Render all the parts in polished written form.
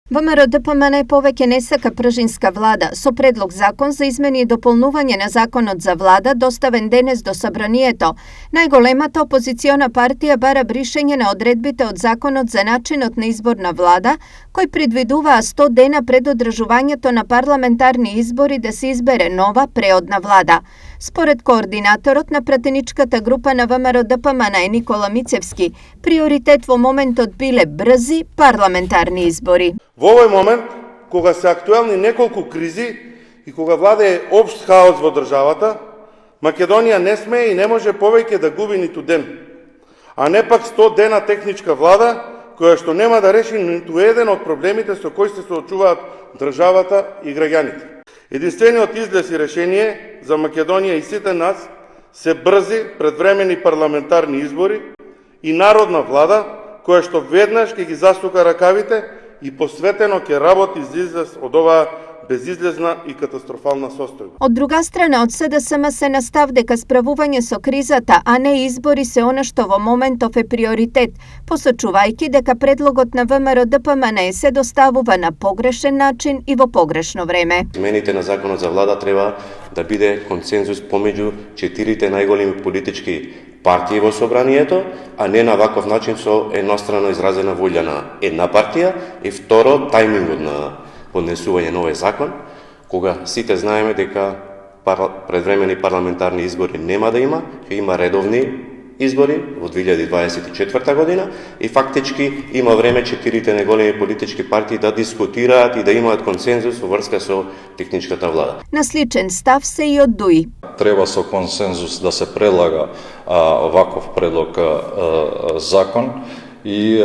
ВМРО ДПМН повеќе не сака пржинска влада, со предлог закон за измени и дополнување на законот за влада, доставен денес до Собранието. Најголемата опозициона партија бара бришење на одредбите од законот за начинот на избор на влада, кој предвидуваа 100 дена пред одржувањето на парламентарни избори да се избере нова преодна влада. Според координаторот на пратеничката група на ВМРО ДПМН Никола Мицевски, приоритет во моментот биле брзи парламентарни избори. Во овој момент, кога се актуелни неколку кризи и кога владее општ хаос во државата, Македонија не смее и не може повеќе да губи ниту ден, а не пак 100 дена техничка влада, која што нема да реши ниту еден од проблемите со кои се соочуваат државата и граѓаните. Единствениот излез и решение за Македонија и сите нас се брзи предвремени парламентарни избори и народна влада, која што веднаш ќе ги засука ракавите и посветено ќе работи за излез од оваа безизлезна и катастрофална состојба. Од друга страна, од СДСМ се настав дека справување со кризата, а не избори се она што во моментов е приоритет, посочувајќи дека предлогот на ВМРО ДПМН се доставува на погрешен начин и во погрешно време. Измените на законот за влада треба да биде консензус помеѓу 4 најголеми политички партии во Собранието, а не на ваков начин со еднострано изразена волја на една партија, и второ, тајмингот на поднесување на овој закон, кога сите знаеме дека предвремени парламентарни избори нема да има, ќе има редовни избори во 2024 година и фактички има време 4 најголеми политички партии да дискутираат и да имаат консензус во врска со техничката влада. На сличен став се и од ДУИ. Треба со консензус да се предлага ваков предлог закон и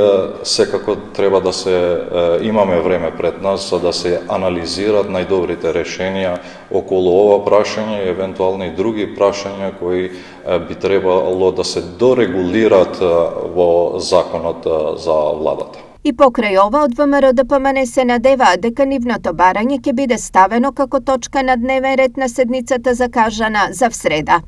секако треба да се имаме време пред нас за да се анализират најдобрите решенија околу ова прашање и евентуално и други прашања кои би требало да се дорегулират во законот за владата. И покрај ова, од ВМРО ДПМН се надеваат дека нивното барање ќе биде ставено како точка на дневен ред на седницата закажана за всреда.